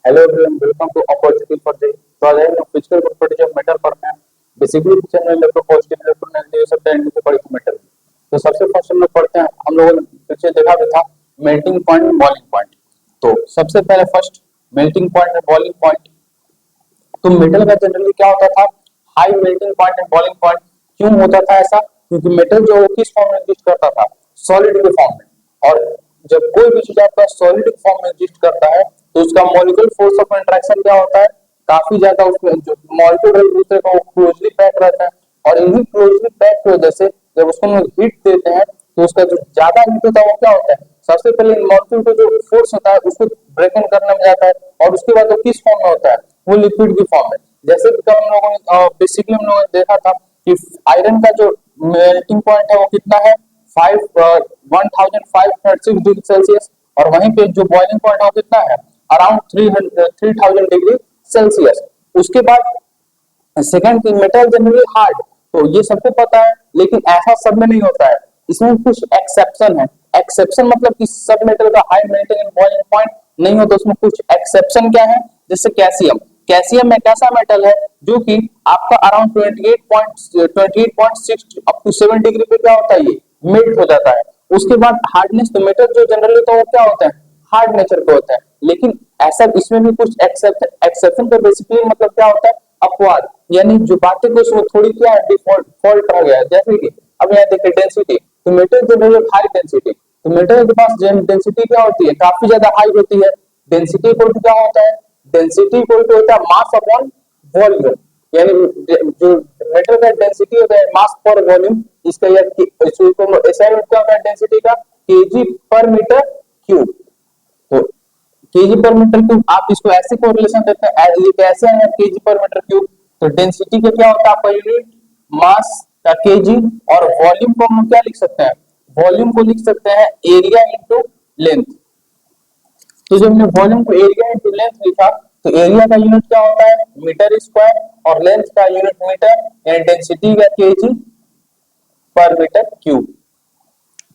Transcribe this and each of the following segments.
Hello everyone, welcome to Opportunity for the तो आज हम फिजिकल प्रॉपर्टीज ऑफ मेटल पढ़ते हैं। बेसिकली पिक्चर में इलेक्ट्रो पॉजिटिव इलेक्ट्रो नेगेटिव सब टाइम से पढ़ी थी मेटल। तो सबसे फर्स्ट हम लोग पढ़ते हैं, हम लोगों ने पीछे देखा भी था मेल्टिंग पॉइंट बॉइलिंग पॉइंट। तो सबसे पहले फर्स्ट मेल्टिंग पॉइंट और बॉइलिंग पॉइंट। तो मेटल का जनरली क्या होता था, high melting point and boiling point. क्यों होता था ऐसा? क्योंकि मेटल जो किस फॉर्म में एग्जिस्ट करता था, सॉलिड के फॉर्म में। और जब कोई भी चीज आपका सॉलिड फॉर्म में एग्जिस्ट करता है तो उसका मॉलिक्यूलर फोर्स ऑफ इंटरेक्शन क्या होता है, काफी ज्यादा। उसमें जो मॉलिक्यूल एक दूसरे को क्लोजली पैक रहता है और इन्हीं क्लोजली पैक की वजह से जब उसको हम लोग हीट देते हैं तो उसका जो ज्यादा हीट होता है वो क्या होता है, सबसे पहले इन मॉलिक्यूल को जो फोर्स होता है उसको ब्रेक इन करने में जाता है और उसके बाद वो किस फॉर्म में होता है, वो लिक्विड की फॉर्म में। जैसे कि हम लोगों ने बेसिकली हम लोगों ने देखा था कि आयरन का जो मेल्टिंग पॉइंट है वो कितना है, 1536 डिग्री सेल्सियस। और वहीं पे जो बॉइलिंग पॉइंट है वो कितना है, अराउंड 3000 डिग्री सेल्सियस। उसके बाद second thing, metal generally hard, तो ये सबको पता है, लेकिन ऐसा सब में नहीं होता है। इसमें कुछ एक्सेप्शन है। एक्सेप्शन मतलब कि सब मेटल का high melting and boiling point नहीं होता, उसमें कुछ एक्सेप्शन क्या है। जैसे कैल्शियम, कैल्शियम एक ऐसा मेटल है जो कि आपका अराउंड 28.6 अप टू 7 डिग्री पे क्या होता है, ये मेल्ट हो जाता है। उसके बाद हार्डनेस, तो मेटल जो जनरली तो वो क्या होता है, हार्ड नेचर का होता है। लेकिन ऐसा इसमें भी कुछ एक्सेप्शन, एक्सेप्शन का बेसिकली मतलब क्या होता है, अपवाद। यानी जो बातें कुछ वो थोड़ी क्या है, डिफॉल्ट फॉल्ट रह गया। जैसे कि अब यहाँ देखिए डेंसिटी, तो मेटल जनरली हाई डेंसिटी, तो मेटल के पास डेंसिटी क्या होती है, काफी ज्यादा हाई होती है। डेंसिटी इक्वल टू क्या होता है, डेंसिटी इक्वल टू होता है मास अपॉन वॉल्यूम। यानी जो मेटल का डेंसिटी होता है मास पर वॉल्यूम, इसका ऐसा क्या होता है डेंसिटी का, केजी पर मीटर क्यूब। तो केजी पर मीटर क्यूब, आप इसको ऐसे कोरिलेशन देते हैं, ये कैसे है केजी पर मीटर क्यूब। तो डेंसिटी का क्या होता है आपका यूनिट, मास का केजी। और वॉल्यूम को हम क्या लिख सकते हैं, वॉल्यूम को लिख सकते हैं एरिया इंटू लेंथ। तो जब हमने वॉल्यूम को एरिया इंटू लेंथ लिखा, तो एरिया का यूनिट क्या होता है, मीटर स्क्वायर, और लेंथ का यूनिट मीटर, एंड डेंसिटी का केजी पर मीटर क्यूब।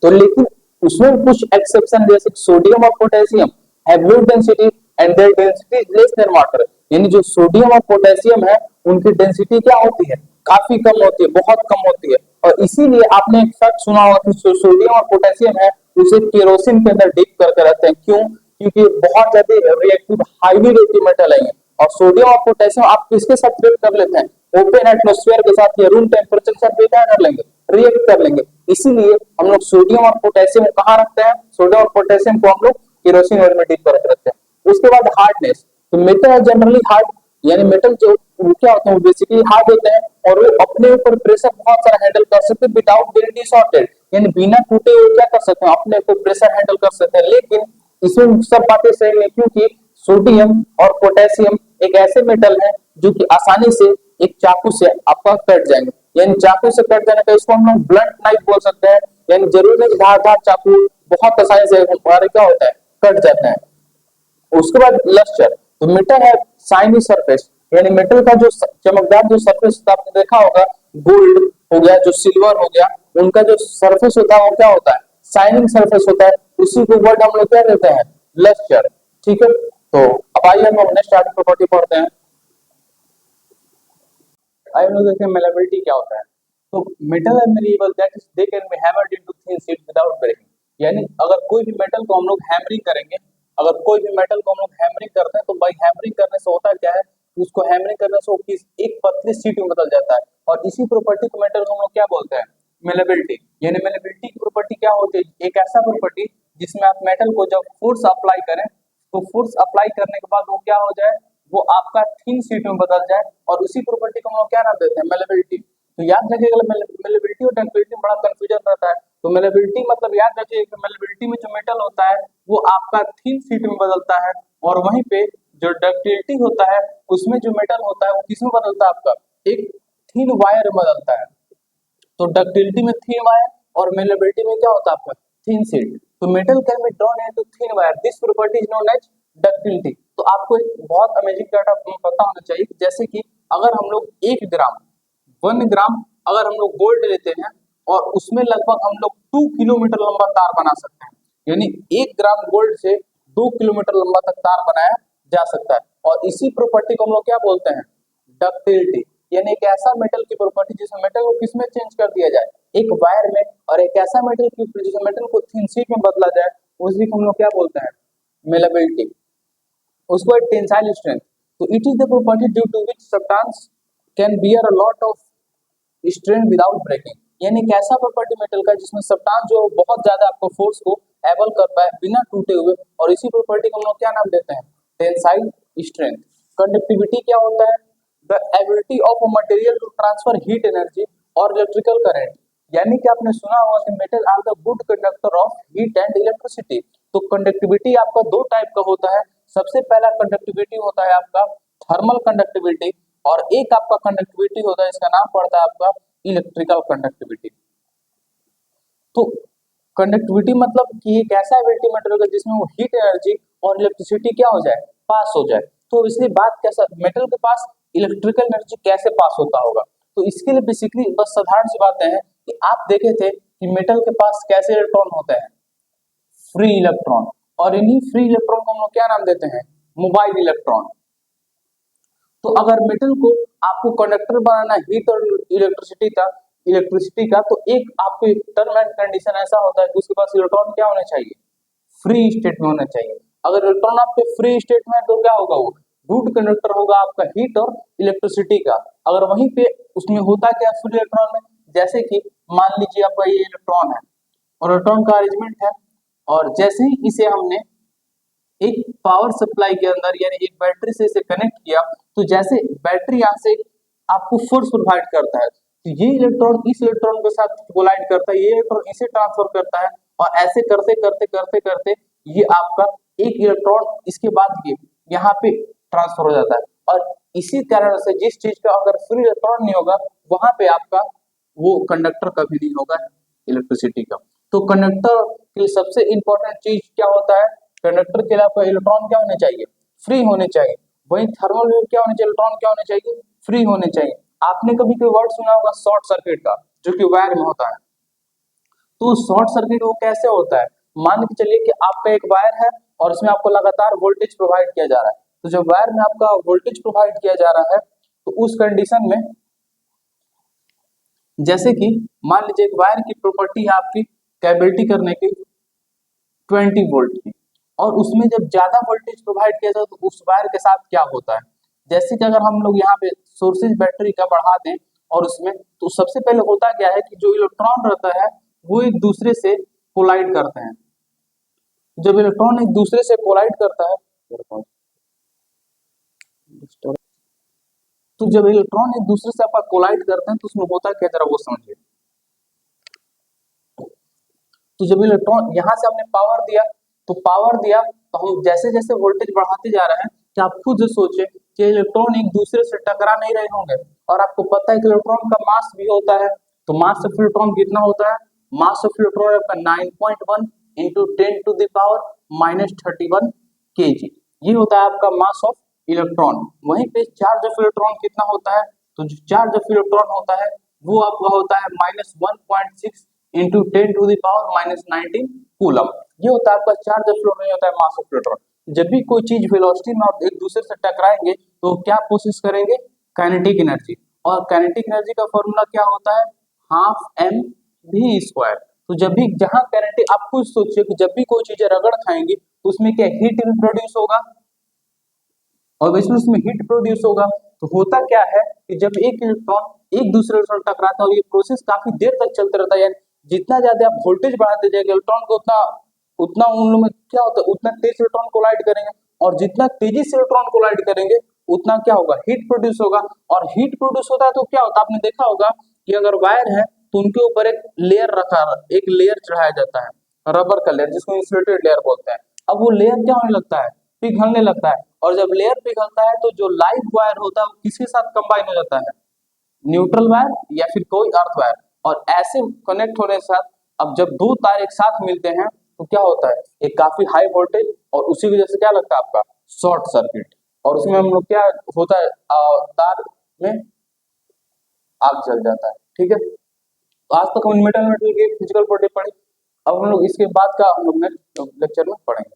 तो लेकिन उसमें कुछ एक्सेप्शन, जैसे सोडियम और potassium have low density and their density is less than water. यानी जो सोडियम और पोटेशियम है उनकी डेंसिटी क्या होती है, काफी कम होती है, बहुत कम होती है। और इसीलिए आपने एक फैक्ट सुना होगा कि सोडियम और पोटेशियम है उसे केरोसिन के अंदर डीप करके रखते हैं। क्यों? क्योंकि बहुत ज्यादा रिएक्टिव हाईली रेडियो मेटल है ये। और सोडियम और पोटेशियम आप किसके साथ रिएक्ट कर लेते हैं, ओपन एटमॉस्फेयर के साथ या रूम टेम्परेचर के साथ क्या कर लेंगे, रिएक्ट कर लेंगे। इसीलिए हम लोग सोडियम और पोटेशियम को कहाँ रखते हैं, सोडियम और पोटेशियम को हम लोग केरोसिन ऑयल में डीप करके रखते हैं। उसके बाद हार्डनेस, तो मेटल है जनरली हार्ड, यानी मेटल जो वो क्या होते हैं, बेसिकली हार्ड होते हैं और वो अपने ऊपर प्रेशर बहुत सारा हैंडल कर सकते हैं विदाउट गेटिंग डिसऑर्डर्ड। यानी बिना टूटे हुए क्या कर सकते हैं, अपने को प्रेशर हैंडल कर सकते हैं। लेकिन इसमें सब बातें सही नहीं, क्योंकि सोडियम और पोटेशियम एक ऐसे मेटल है जो कि आसानी से एक चाकू से आपका कट जाएंगे। यानी चाकू से कट जाने का इसको हम लोग ब्लंट नाइफ बोल सकते हैं। यानी जरूरी नहीं धारदार चाकू बहुत आसानी से हमारे क्या होता है, कट जाता है। उसके बाद लस्टर, तो मेटल है शाइनी सरफेस, यानी मेटल का जो चमकदार जो सरफेस आपने देखा होगा, गोल्ड हो गया, जो सिल्वर हो गया, उनका जो सरफेस होता है वो क्या होता है, शाइनिंग सरफेस होता है। उसी को वर्ड हम लोग क्या कहते हैं, लस्टर। ठीक है, तो अब आइए हम नेक्स्ट आर्टिकल प्रॉपर्टी पढ़ते हैं। आइए हम लोग देखते हैं मेलेबिलिटी क्या होता है। तो मेटल है malleable that is they can be hammered into thin sheet without breaking. यानी अगर कोई भी मेटल को हम लोग हैमरिंग करेंगे, अगर कोई भी मेटल को हम लोग हैमरिंग करते हैं तो भाई हैमरिंग करने से होता क्या है, उसको हैमरिंग करने से वो किस एक पतली शीट में बदल जाता है। और इसी प्रॉपर्टी को मेटल को हम लोग क्या बोलते हैं, मेलेबिलिटी। यानी मेलेबिलिटी की प्रॉपर्टी क्या होती है, एक ऐसा प्रॉपर्टी जिसमें आप मेटल को जब फोर्स अप्लाई करें तो फोर्स अप्लाई करने के बाद वो क्या हो जाए, वो आपका थिन शीट में बदल जाए। और उसी प्रॉपर्टी को हम लोग क्या नाम देते हैं, मेलेबिलिटी। तो याद रखिएगा मेलेबिलिटी और डक्टिलिटी में बड़ा कंफ्यूजन रहता है। तो मेलेबिलिटी मतलब याद रखिए कि मेलेबिलिटी में जो मेटल होता है वो आपका थिन शीट में बदलता है, और वहीं पे जो डक्टिलिटी होता है उसमें जो मेटल होता है वो किसमें बदलता है, आपका एक थिन वायर में बदलता है। तो डक्टिलिटी में थिन वायर और मेलेबिलिटी में क्या होता है आपका, थिन शीट। तो metal can be drawn into thin wire, this property is known as ductility. तो आपको एक बहुत अमेजिंग डाटा पता होना चाहिए, जैसे कि अगर हम लोग 1 ग्राम 1 ग्राम अगर हम लोग गोल्ड लेते हैं और उसमें लगभग हम लोग 2 किलोमीटर लंबा तार बना सकते हैं। यानी 1 ग्राम गोल्ड से 2 किलोमीटर लंबा तक तार बनाया जा सकता है। और इसी प्रॉपर्टी को हम लोग क्या बोलते हैं, डक्टिलिटी, यानी एक ऐसा मेटल की प्रॉपर्टी जिसमें मेटल को किसमें चेंज कर दिया जाए, एक वायर में, और एक ऐसा मेटल की जिस मेटल को थिन शीट में बदला जाए, उसी को हम लोग क्या बोलते हैं, मेलेबिलिटी, उसको एक टेंसाइल स्ट्रेंथ। तो it is the property due to which substance can bear a lot of strain without breaking, यानी एक ऐसा प्रॉपर्टी मेटल का जिसमें सब्सटेंस जो बहुत ज्यादा आपको फोर्स को एबल कर पाए बिना टूटे हुए, और इसी प्रॉपर्टी को हम लोग क्या नाम देते हैं, टेंसाइल स्ट्रेंथ। कंडक्टिविटी क्या होता है, the ability of a material to transfer heat energy और इलेक्ट्रिकल करंट, यानी कि आपने सुना होगा कि metal are the good conductor of heat and electricity. तो कंडक्टिविटी आपका दो टाइप का होता है, सबसे पहला कंडक्टिविटी होता है आपका थर्मल कंडक्टिविटी, और एक आपका कंडक्टिविटी होता है, इसका नाम पड़ता है आपका इलेक्ट्रिकल कंडक्टिविटी। तो कंडक्टिविटी मतलब कि एक ऐसा एबिलिटी मेटल का जिसमें वो हीट एनर्जी और इलेक्ट्रिसिटी क्या हो जाए, पास हो जाए। तो इसलिए बात कैसा, मेटल के पास इलेक्ट्रिकल एनर्जी कैसे पास होता होगा, तो इसके लिए बेसिकली बस साधारण सी बातें हैं कि आप देखे थे कि मेटल के पास कैसे इलेक्ट्रॉन होते हैं, फ्री इलेक्ट्रॉन, और इन्हीं फ्री इलेक्ट्रॉन को हम लोग क्या नाम देते हैं, मोबाइल इलेक्ट्रॉन। तो अगर मेटल को आपको कंडक्टर बनाना हीट और इलेक्ट्रिसिटी का, तो एक आपको टर्म एंड कंडीशन ऐसा होता है कि उसके पास इलेक्ट्रॉन क्या होने चाहिए, फ्री स्टेट में होना चाहिए। अगर इलेक्ट्रॉन आपके फ्री स्टेट में है तो क्या होगा, वो गुड कंडक्टर होगा आपका हीट और इलेक्ट्रिसिटी का। अगर वहीं पे उसमें होता क्या फ्री इलेक्ट्रॉन में, जैसे कि मान लीजिए आपका ये इलेक्ट्रॉन है और इलेक्ट्रॉन का अरेंजमेंट है, और जैसे ही इसे हमने एक पावर सप्लाई के अंदर यानी एक बैटरी से इसे कनेक्ट किया, तो जैसे बैटरी यहाँ से आपको फोर्स प्रोवाइड करता है, तो ये इलेक्ट्रॉन इस इलेक्ट्रॉन के साथ कोलाइड करता है, ये इलेक्ट्रॉन इसे ट्रांसफर करता है, और ऐसे करते करते करते करते ये आपका एक इलेक्ट्रॉन इसके बाद ये यहाँ पे ट्रांसफर हो जाता है। और इसी कारण से जिस चीज का अगर फ्री इलेक्ट्रॉन नहीं होगा, वहां पे आपका वो कंडक्टर कभी नहीं होगा इलेक्ट्रिसिटी का। तो कंडक्टर के लिए सबसे इंपॉर्टेंट चीज क्या होता है, कंडक्टर के लिए आपका इलेक्ट्रॉन क्या होने चाहिए, फ्री होने चाहिए। वही थर्मल वेव क्या होने चाहिए, इलेक्ट्रॉन क्या होने चाहिए, फ्री होने चाहिए। आपने कभी कोई वर्ड सुना होगा शॉर्ट सर्किट का, जो कि वायर में होता है। तो शॉर्ट सर्किट वो कैसे होता है, मान के चलिए कि आपका एक वायर है और उसमें आपको लगातार वोल्टेज प्रोवाइड किया जा रहा है। तो जब वायर में आपका वोल्टेज प्रोवाइड किया जा रहा है, तो उस कंडीशन में जैसे कि मान लीजिए एक वायर की प्रॉपर्टी है आपकी कैपेबिलिटी करने की 20 वोल्ट की, और उसमें जब ज्यादा वोल्टेज प्रोवाइड किया जाए तो उस वायर के साथ क्या होता है, जैसे कि अगर हम लोग यहाँ पे सोर्सेज बैटरी का बढ़ा दें और उसमें, तो सबसे पहले होता क्या है कि जो इलेक्ट्रॉन रहता है वो एक दूसरे से कोलाइड करते हैं। जब इलेक्ट्रॉन एक दूसरे से कोलाइड करता है, तो जब इलेक्ट्रॉन एक दूसरे से आपका कोलाइड करते हैं तो उसमें होता क्या, जरा वो समझिए। तो जब इलेक्ट्रॉन यहाँ से हमने पावर दिया, तो पावर दिया तो हम जैसे जैसे वोल्टेज बढ़ाते जा रहे हैं, कि आप खुद सोचे कि इलेक्ट्रॉन एक दूसरे से टकरा नहीं रहे होंगे, और आपको पता है कि इलेक्ट्रॉन का मास भी होता है। तो मास ऑफ इलेक्ट्रॉन कितना होता है, मास ऑफ इलेक्ट्रॉन आपका 9.1 into 10 to the power -31 kg, ये होता है आपका मास ऑफ इलेक्ट्रॉन। वहीं पे चार्ज ऑफ इलेक्ट्रॉन कितना होता है, तो जो चार्ज ऑफ इलेक्ट्रॉन होता है वो आपका होता है -1.6 into 10 to the power -19 coulomb. ये होता है आपका चार्ज ऑफ इलेक्ट्रॉन, होता है मास ऑफ इलेक्ट्रॉन। जब भी कोई चीज वेलोसिटी में और एक दूसरे से टकराएंगे तो क्या कोशिश करेंगे, काइनेटिक एनर्जी, और काइनेटिक एनर्जी का फॉर्मूला क्या होता है, हाफ एम वी स्क्वायर। तो जब भी जहां काइनेटिक, आप खुद सोचिए कि जब भी कोई चीजें रगड़ खाएंगी तो उसमें क्या हीट प्रोड्यूस होगा, और वैसे उसमें हीट प्रोड्यूस होगा। तो होता क्या है कि जब एक इलेक्ट्रॉन एक दूसरे इलेक्ट्रॉन टकराता है और ये प्रोसेस काफी देर तक चलता रहता है, यानी जितना ज्यादा आप वोल्टेज बढ़ाते जाएंगे इलेक्ट्रॉन को उतना उतना उन लोगों में क्या होता है, उतना तेज इलेक्ट्रॉन कोलाइड करेंगे, और जितना तेजी से इलेक्ट्रॉन कोलाइड करेंगे उतना क्या होगा, हीट प्रोड्यूस होगा। और हीट प्रोड्यूस होता है तो क्या होता है, आपने देखा होगा कि अगर वायर है तो उनके ऊपर एक लेयर चढ़ाया जाता है रबर का लेयर, जिसको इंसुलेटेड लेयर बोलते हैं। अब वो लेयर क्या होने लगता है, पिघलने लगता है, और जब लेयर पिघलता है तो जो लाइव वायर होता है वो किसके साथ कंबाइन हो जाता है, न्यूट्रल वायर या फिर कोई अर्थ वायर, और ऐसे कनेक्ट होने के साथ अब जब दो तार एक साथ मिलते हैं तो क्या होता है, एक काफी हाई वोल्टेज, और उसी वजह से क्या लगता है आपका शॉर्ट सर्किट, और उसमें हम लोग क्या होता है, तार में आग जल जाता है। ठीक है, तो आज तक हम मेटल की फिजिकल प्रॉपर्टी पढ़ी, अब हम लोग इसके बाद का हम लोग नेक्स्ट लेक्चर में पढ़ेंगे।